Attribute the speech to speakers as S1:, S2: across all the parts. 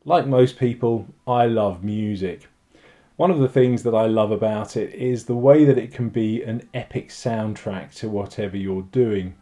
S1: Like most people, I love music. One of the things that I love about it is the way that it can be an epic soundtrack to whatever you're doing.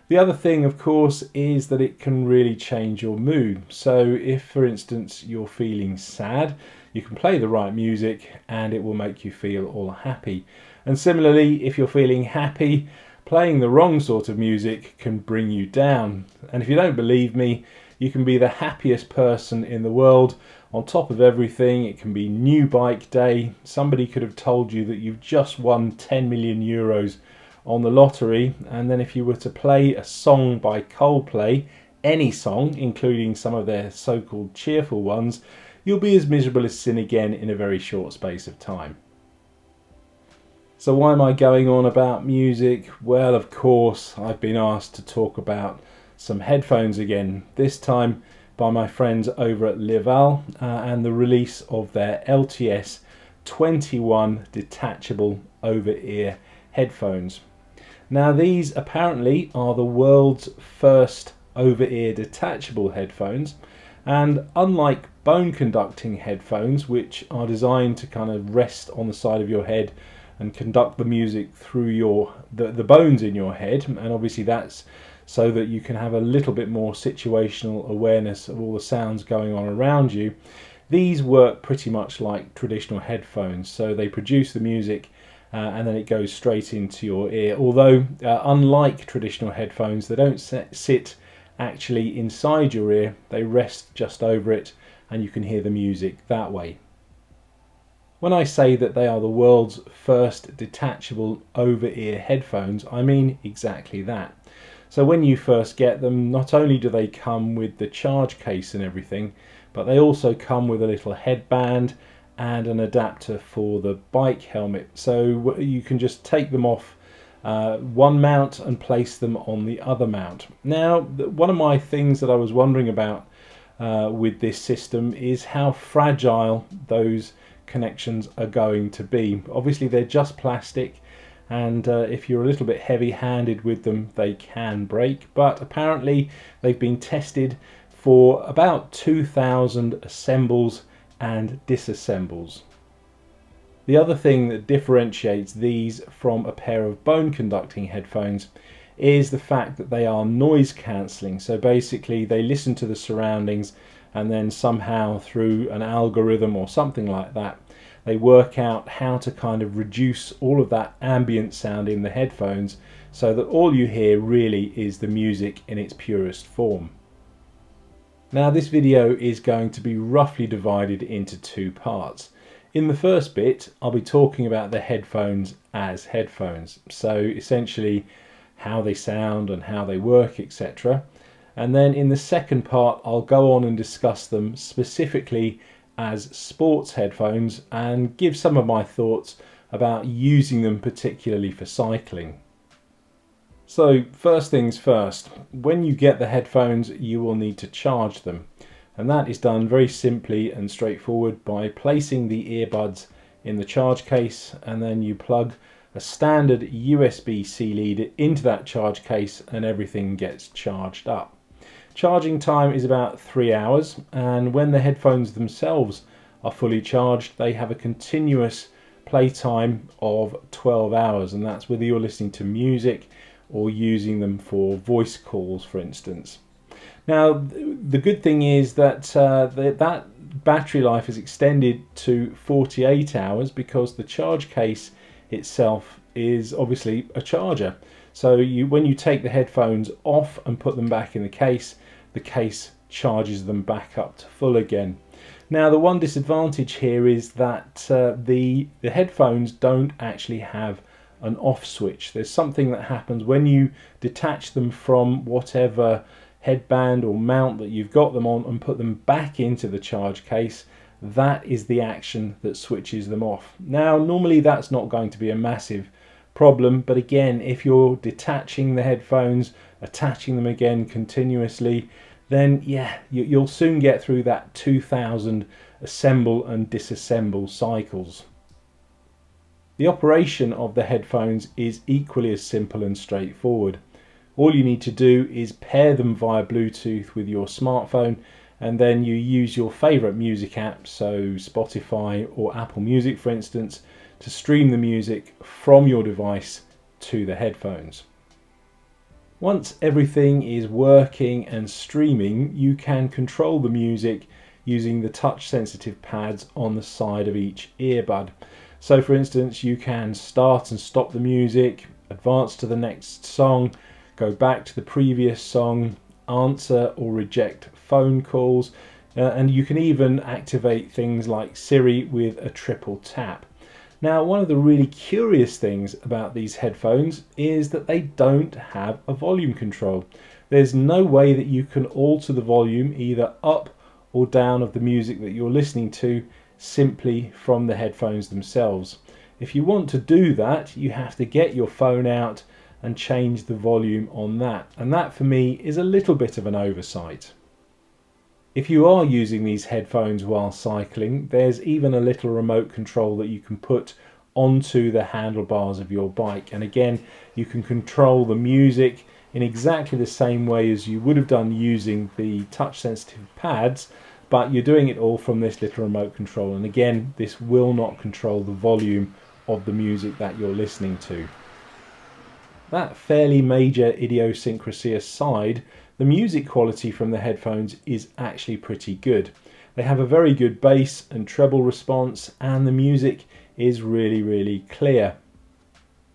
S1: The other thing, of course, is that it can really change your mood. So if, for instance, you're feeling sad, you can play the right music and it will make you feel all happy. And similarly, if you're feeling happy, playing the wrong sort of music can bring you down. And if you don't believe me, you can be the happiest person in the world. On top of everything, it can be new bike day. Somebody could have told you that you've just won 10 million euros on the lottery, and then if you were to play a song by Coldplay, any song, including some of their so-called cheerful ones, you'll be as miserable as sin again in a very short space of time. So why am I going on about music? Well, of course, I've been asked to talk about some headphones again, this time by my friends over at LIVALL and the release of their LTS21 detachable over-ear headphones. Now these apparently are the world's first over-ear detachable headphones, and unlike bone conducting headphones, which are designed to kind of rest on the side of your head and conduct the music through the bones in your head, and obviously that's so that you can have a little bit more situational awareness of all the sounds going on around you. These work pretty much like traditional headphones, so they produce the music and then it goes straight into your ear. Although, unlike traditional headphones, they don't sit actually inside your ear, they rest just over it and you can hear the music that way. When I say that they are the world's first detachable over-ear headphones, I mean exactly that. So when you first get them, not only do they come with the charge case and everything, but they also come with a little headband and an adapter for the bike helmet. So you can just take them off one mount and place them on the other mount. Now, one of my things that I was wondering about with this system is how fragile those connections are going to be. Obviously, they're just plastic, and if you're a little bit heavy-handed with them, they can break, but apparently they've been tested for about 2,000 assembles and disassembles. The other thing that differentiates these from a pair of bone conducting headphones is the fact that they are noise cancelling. So basically they listen to the surroundings, and then somehow through an algorithm or something like that, they work out how to kind of reduce all of that ambient sound in the headphones so that all you hear really is the music in its purest form. Now this video is going to be roughly divided into two parts. In the first bit, I'll be talking about the headphones as headphones, so essentially how they sound and how they work, etc. And then in the second part, I'll go on and discuss them specifically as sports headphones and give some of my thoughts about using them particularly for cycling. So first things first, when you get the headphones you will need to charge them, and that is done very simply and straightforward by placing the earbuds in the charge case, and then you plug a standard USB-C lead into that charge case and everything gets charged up. Charging time is about 3 hours, and when the headphones themselves are fully charged they have a continuous play time of 12 hours, and that's whether you're listening to music or using them for voice calls, for instance. Now the good thing is that that battery life is extended to 48 hours because the charge case itself is obviously a charger. So when you take the headphones off and put them back in the case charges them back up to full again. Now the one disadvantage here is that the headphones don't actually have an off switch. There's something that happens when you detach them from whatever headband or mount that you've got them on and put them back into the charge case. That is the action that switches them off. Now normally that's not going to be a massive problem, but again, if you're detaching the headphones, attaching them again continuously, then yeah, you'll soon get through that 2,000 assemble and disassemble cycles. The operation of the headphones is equally as simple and straightforward. All you need to do is pair them via Bluetooth with your smartphone, and then you use your favorite music app, so Spotify or Apple Music for instance, to stream the music from your device to the headphones. Once everything is working and streaming, you can control the music using the touch sensitive pads on the side of each earbud. So for instance, you can start and stop the music, advance to the next song, go back to the previous song, answer or reject phone calls, and you can even activate things like Siri with a triple tap. Now, one of the really curious things about these headphones is that they don't have a volume control. There's no way that you can alter the volume either up or down of the music that you're listening to simply from the headphones themselves. If you want to do that, you have to get your phone out and change the volume on that. And that for me is a little bit of an oversight. If you are using these headphones while cycling, there's even a little remote control that you can put onto the handlebars of your bike. And again, you can control the music in exactly the same way as you would have done using the touch sensitive pads, but you're doing it all from this little remote control. And again, this will not control the volume of the music that you're listening to. That fairly major idiosyncrasy aside, the music quality from the headphones is actually pretty good. They have a very good bass and treble response, and the music is really clear.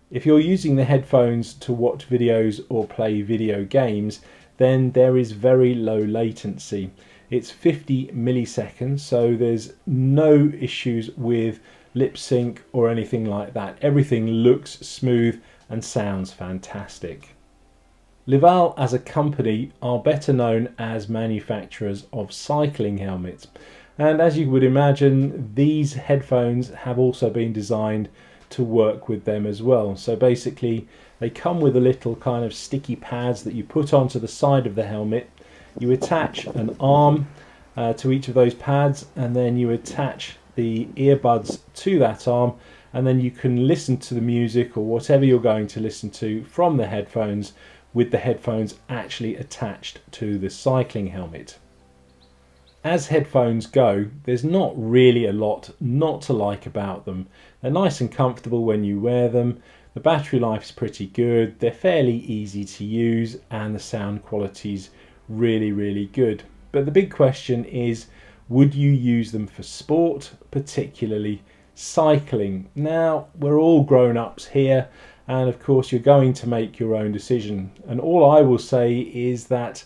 S1: If you're using the headphones to watch videos or play video games, then there is very low latency. It's 50 milliseconds, so there's no issues with lip sync or anything like that. Everything looks smooth and sounds fantastic. LIVALL as a company are better known as manufacturers of cycling helmets, and as you would imagine, these headphones have also been designed to work with them as well. So basically they come with a little kind of sticky pads that you put onto the side of the helmet. You attach an arm to each of those pads, and then you attach the earbuds to that arm, and then you can listen to the music or whatever you're going to listen to from the headphones with the headphones actually attached to the cycling helmet. As headphones go, there's not really a lot not to like about them. They're nice and comfortable when you wear them, the battery life is pretty good, they're fairly easy to use, and the sound quality's really good. But the big question is, would you use them for sport, particularly cycling? Now, we're all grown-ups here, and of course you're going to make your own decision. And all I will say is that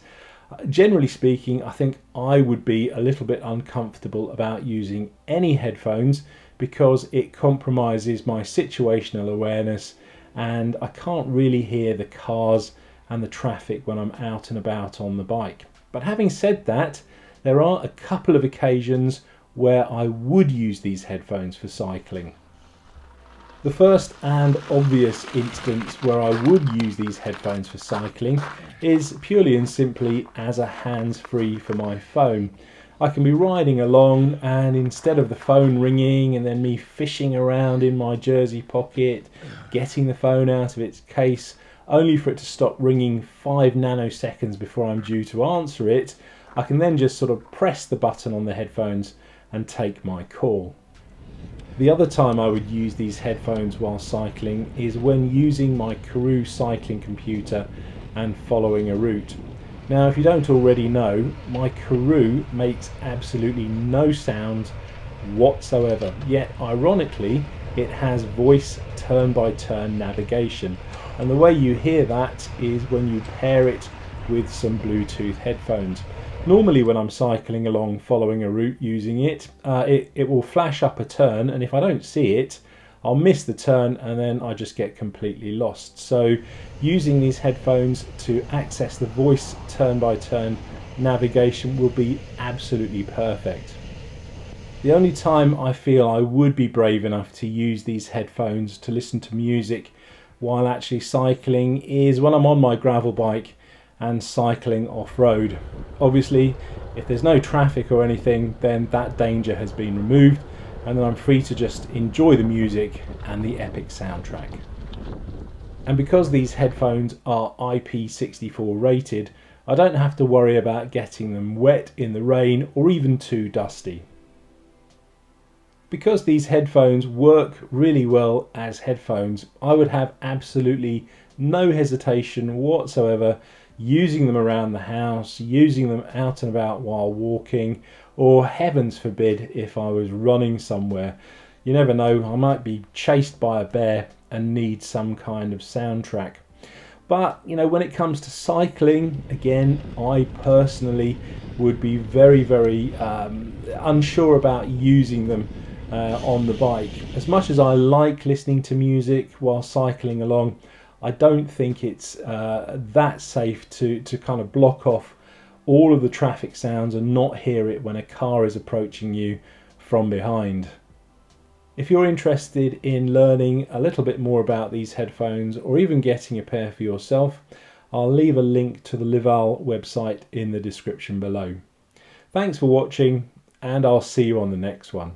S1: generally speaking, I think I would be a little bit uncomfortable about using any headphones because it compromises my situational awareness, and I can't really hear the cars and the traffic when I'm out and about on the bike. But having said that, there are a couple of occasions where I would use these headphones for cycling. The first and obvious instance where I would use these headphones for cycling is purely and simply as a hands-free for my phone. I can be riding along, and instead of the phone ringing and then me fishing around in my jersey pocket, getting the phone out of its case, only for it to stop ringing 5 nanoseconds before I'm due to answer it, I can then just sort of press the button on the headphones and take my call. The other time I would use these headphones while cycling is when using my Karoo cycling computer and following a route. Now, if you don't already know, my Karoo makes absolutely no sound whatsoever, yet ironically it has voice turn-by-turn navigation, and the way you hear that is when you pair it with some Bluetooth headphones. Normally when I'm cycling along following a route using it, it will flash up a turn, and if I don't see it, I'll miss the turn and then I just get completely lost. So using these headphones to access the voice turn-by-turn navigation will be absolutely perfect. The only time I feel I would be brave enough to use these headphones to listen to music while actually cycling is when I'm on my gravel bike and cycling off-road. Obviously, if there's no traffic or anything, then that danger has been removed, and then I'm free to just enjoy the music and the epic soundtrack. And because these headphones are IP64 rated, I don't have to worry about getting them wet in the rain or even too dusty. Because these headphones work really well as headphones, I would have absolutely no hesitation whatsoever using them around the house, using them out and about while walking, or heavens forbid if I was running somewhere. You never know, I might be chased by a bear and need some kind of soundtrack. But you know, when it comes to cycling, again, I personally would be very unsure about using them on the bike. As much as I like listening to music while cycling along, I don't think it's that safe to kind of block off all of the traffic sounds and not hear it when a car is approaching you from behind. If you're interested in learning a little bit more about these headphones or even getting a pair for yourself, I'll leave a link to the LIVALL website in the description below. Thanks for watching, and I'll see you on the next one.